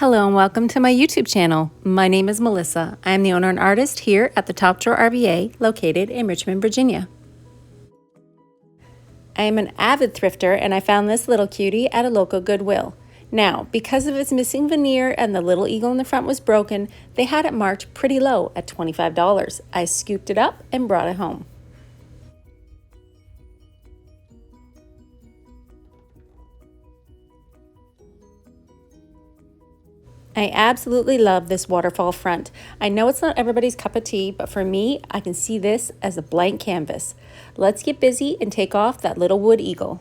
Hello and welcome to my YouTube channel. My name is Melissa. I am the owner and artist here at the Top Drawer RVA located in Richmond, Virginia. I am an avid thrifter and I found this little cutie at a local Goodwill. Now, because of its missing veneer and the little eagle in the front was broken, they had it marked pretty low at $25. I scooped it up and brought it home. I absolutely love this waterfall front. I know it's not everybody's cup of tea, but for me, I can see this as a blank canvas. Let's get busy and take off that little wood eagle.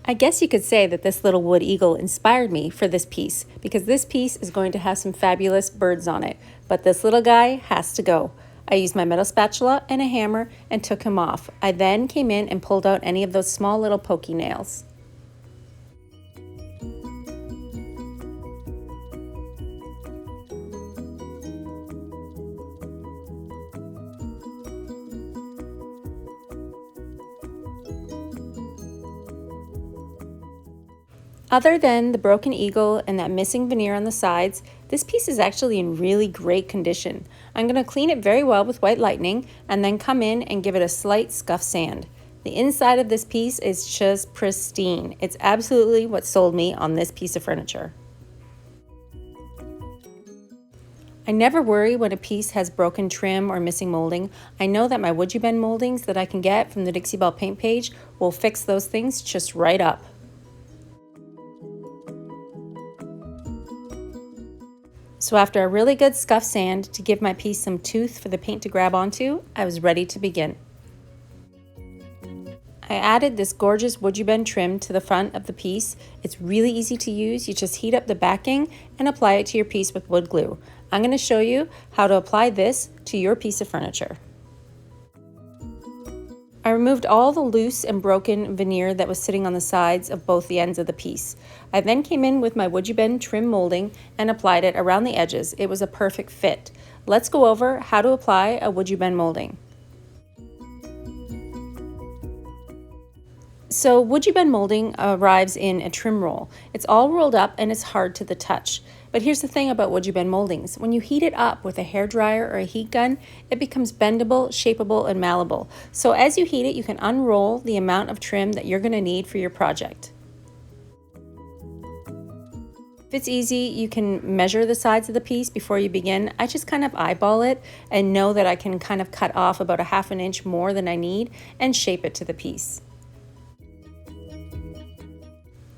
I guess you could say that this little wood eagle inspired me for this piece because this piece is going to have some fabulous birds on it, but this little guy has to go. I used my metal spatula and a hammer and took him off. I then came in and pulled out any of those small little pokey nails. Other than the broken eagle and that missing veneer on the sides, this piece is actually in really great condition. I'm going to clean it very well with white lightning and then come in and give it a slight scuff sand. The inside of this piece is just pristine. It's absolutely what sold me on this piece of furniture. I never worry when a piece has broken trim or missing molding. I know that my Woodubend moldings that I can get from the Dixie Belle paint page will fix those things just right up. So after a really good scuff sand to give my piece some tooth for the paint to grab onto, I was ready to begin. I added this gorgeous Woodubend trim to the front of the piece. It's really easy to use. You just heat up the backing and apply it to your piece with wood glue. I'm going to show you how to apply this to your piece of furniture. I removed all the loose and broken veneer that was sitting on the sides of both the ends of the piece. I then came in with my Woodubend trim molding and applied it around the edges. It was a perfect fit. Let's go over how to apply a Woodubend molding. So Woodubend molding arrives in a trim roll. It's all rolled up and it's hard to the touch. But here's the thing about Woodubend moldings. When you heat it up with a hairdryer or a heat gun, it becomes bendable, shapeable, and malleable. So as you heat it, you can unroll the amount of trim that you're going to need for your project. If it's easy, you can measure the sides of the piece before you begin. I just kind of eyeball it and know that I can kind of cut off about a ½ an inch more than I need and shape it to the piece.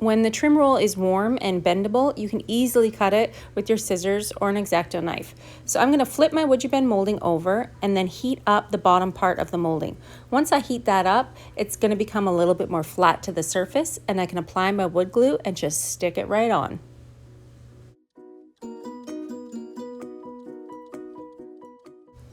When the trim roll is warm and bendable, you can easily cut it with your scissors or an X-Acto knife. So I'm going to flip my Woodubend molding over and then heat up the bottom part of the molding. Once I heat that up, it's going to become a little bit more flat to the surface and I can apply my wood glue and just stick it right on.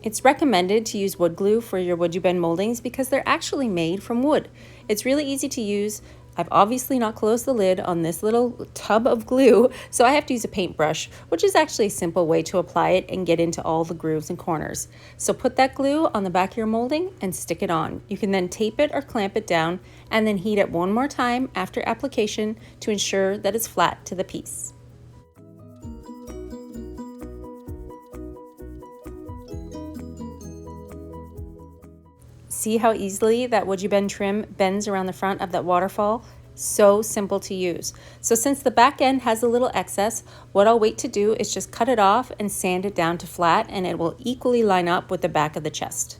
It's recommended to use wood glue for your Woodubend moldings because they're actually made from wood. It's really easy to use. I've obviously not closed the lid on this little tub of glue, so I have to use a paintbrush, which is actually a simple way to apply it and get into all the grooves and corners. So put that glue on the back of your molding and stick it on. You can then tape it or clamp it down and then heat it one more time after application to ensure that it's flat to the piece. See how easily that Woodubend trim bends around the front of that waterfall? So simple to use. So since the back end has a little excess, what I'll wait to do is just cut it off and sand it down to flat and it will equally line up with the back of the chest.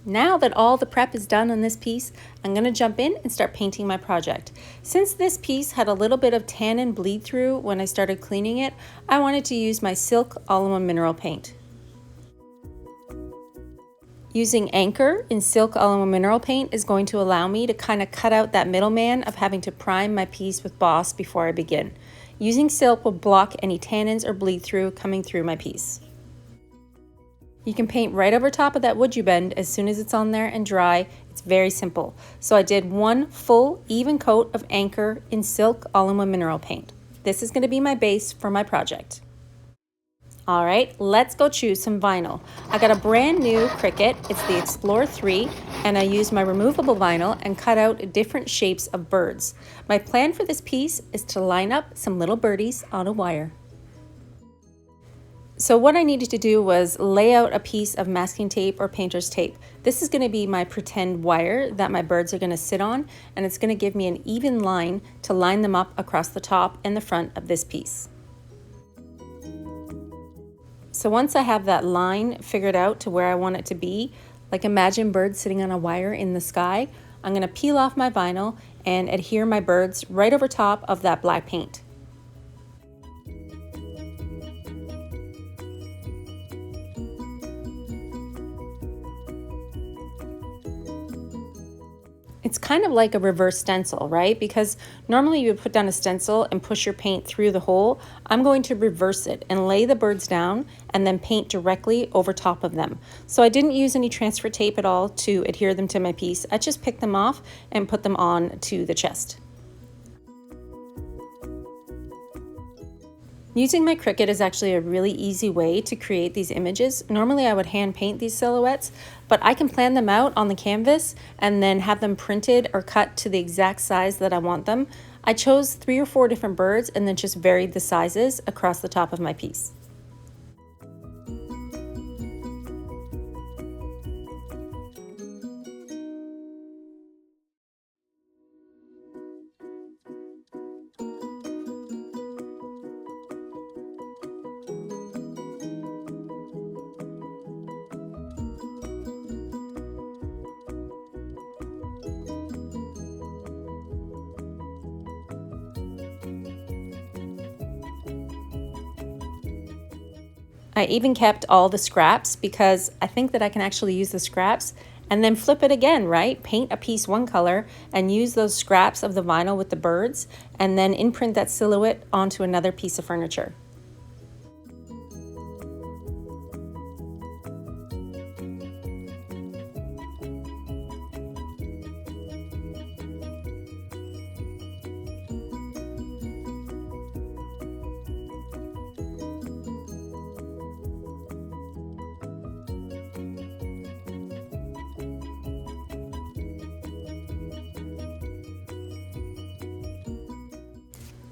Now that all the prep is done on this piece, I'm going to jump in and start painting my project. Since this piece had a little bit of tannin bleed through when I started cleaning it, I wanted to use my Silk All-in-One Mineral Paint. Using Anchor in Silk All-in-One Mineral Paint is going to allow me to kind of cut out that middleman of having to prime my piece with Boss before I begin. Using Silk will block any tannins or bleed through coming through my piece. You can paint right over top of that Woodubend as soon as it's on there and dry. It's very simple. So I did one full even coat of Anchor in Silk All-in-One Mineral Paint. This is going to be my base for my project. All right, let's go choose some vinyl. I got a brand new Cricut. It's the Explore 3, and I used my removable vinyl and cut out different shapes of birds. My plan for this piece is to line up some little birdies on a wire. So what I needed to do was lay out a piece of masking tape or painter's tape. This is going to be my pretend wire that my birds are going to sit on, and it's going to give me an even line to line them up across the top and the front of this piece. So once I have that line figured out to where I want it to be, like imagine birds sitting on a wire in the sky, I'm going to peel off my vinyl and adhere my birds right over top of that black paint. It's kind of like a reverse stencil, right? Because normally you would put down a stencil and push your paint through the hole. I'm going to reverse it and lay the birds down and then paint directly over top of them. So I didn't use any transfer tape at all to adhere them to my piece. I just picked them off and put them on to the chest. Using my Cricut is actually a really easy way to create these images. Normally I would hand paint these silhouettes, but I can plan them out on the canvas and then have them printed or cut to the exact size that I want them. I chose 3 or 4 different birds and then just varied the sizes across the top of my piece. I even kept all the scraps because I think that I can actually use the scraps and then flip it again, right? Paint a piece one color and use those scraps of the vinyl with the birds and then imprint that silhouette onto another piece of furniture.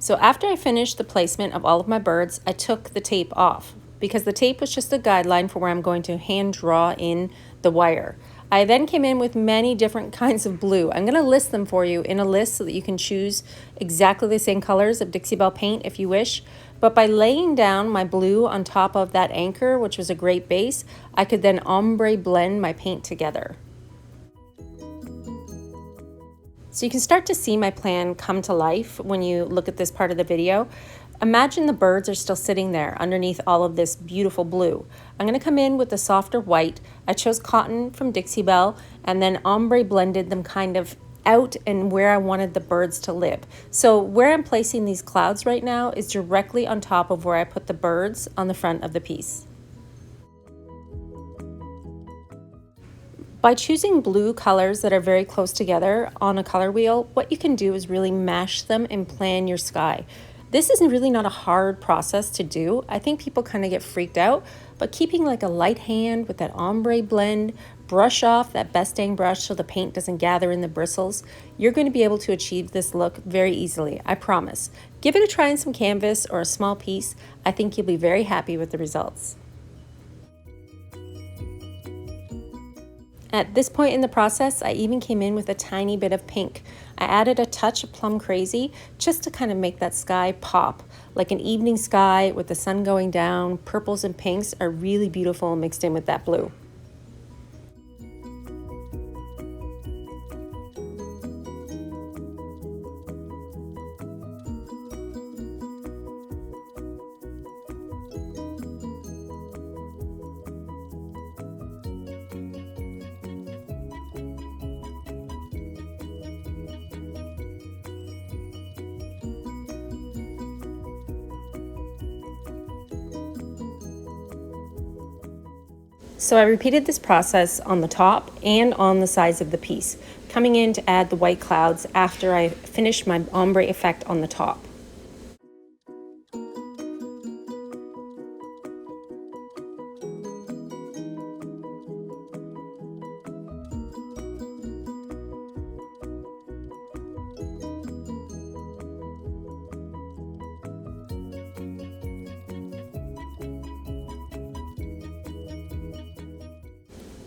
So after I finished the placement of all of my birds, I took the tape off because the tape was just a guideline for where I'm going to hand draw in the wire. I then came in with many different kinds of blue. I'm going to list them for you in a list so that you can choose exactly the same colors of Dixie Belle paint if you wish. But by laying down my blue on top of that anchor, which was a great base, I could then ombre blend my paint together. So you can start to see my plan come to life when you look at this part of the video. Imagine the birds are still sitting there underneath all of this beautiful blue. I'm going to come in with the softer white. I chose cotton from Dixie Belle and then ombre blended them kind of out and where I wanted the birds to live. So where I'm placing these clouds right now is directly on top of where I put the birds on the front of the piece. By choosing blue colors that are very close together on a color wheel, what you can do is really mash them and plan your sky. This is really not a hard process to do. I think people kind of get freaked out, but keeping like a light hand with that ombre blend, brush off that best dang brush so the paint doesn't gather in the bristles, you're going to be able to achieve this look very easily, I promise. Give it a try on some canvas or a small piece. I think you'll be very happy with the results. At this point in the process, I even came in with a tiny bit of pink. I added a touch of Plum Crazy just to kind of make that sky pop. Like an evening sky with the sun going down, purples and pinks are really beautiful mixed in with that blue. So I repeated this process on the top and on the sides of the piece, coming in to add the white clouds after I finished my ombre effect on the top.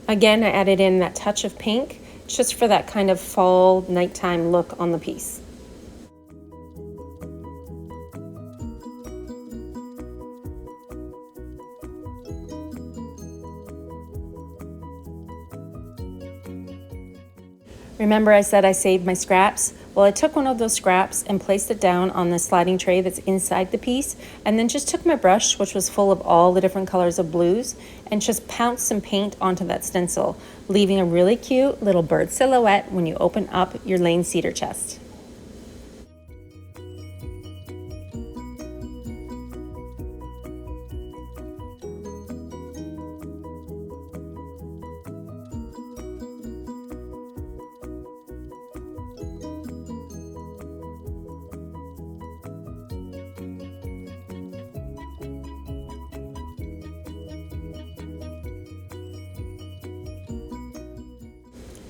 Again, I added in that touch of pink just for that kind of fall nighttime look on the piece. Remember I said I saved my scraps? Well, I took one of those scraps and placed it down on the sliding tray that's inside the piece, and then just took my brush, which was full of all the different colors of blues, and just pounced some paint onto that stencil, leaving a really cute little bird silhouette when you open up your Lane cedar chest.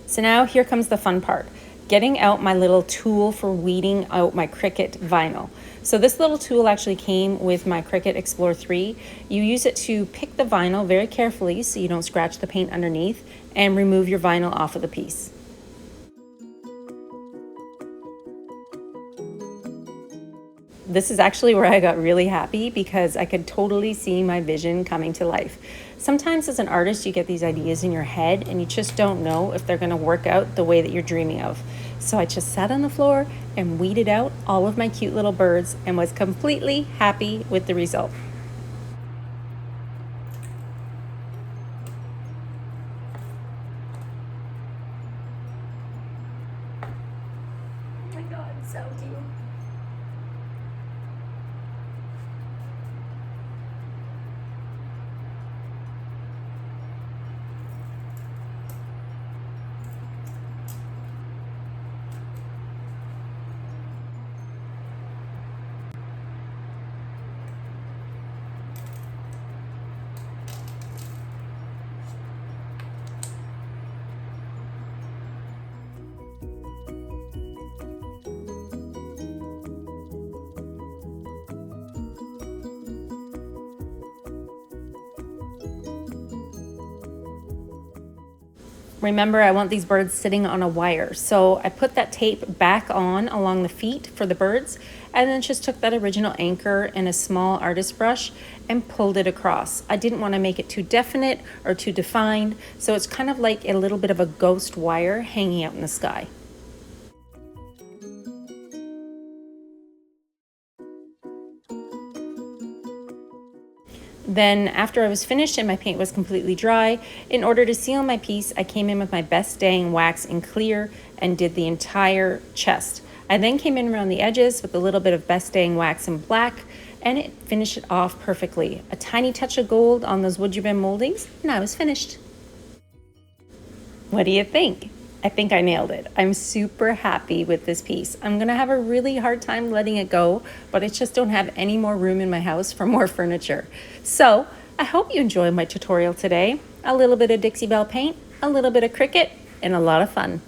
So now here comes the fun part, getting out my little tool for weeding out my Cricut vinyl. So this little tool actually came with my Cricut Explore 3. You use it to pick the vinyl very carefully so you don't scratch the paint underneath and remove your vinyl off of the piece. This is actually where I got really happy because I could totally see my vision coming to life. Sometimes as an artist, you get these ideas in your head and you just don't know if they're gonna work out the way that you're dreaming of. So I just sat on the floor and weeded out all of my cute little birds and was completely happy with the result. Oh my God, so cute. Remember, I want these birds sitting on a wire, so I put that tape back on along the feet for the birds, and then just took that original anchor in a small artist brush and pulled it across. I didn't want to make it too definite or too defined, so it's kind of like a little bit of a ghost wire hanging out in the sky. Then after I was finished and my paint was completely dry, in order to seal my piece, I came in with my Best Dang wax in clear and did the entire chest. I then came in around the edges with a little bit of Best Dang wax in black, and it finished it off perfectly. A tiny touch of gold on those Woodubend moldings, and I was finished. What do you think? I think I nailed it. I'm super happy with this piece. I'm gonna have a really hard time letting it go, but I just don't have any more room in my house for more furniture. So I hope you enjoyed my tutorial today. A little bit of Dixie Belle paint, a little bit of Cricut, and a lot of fun.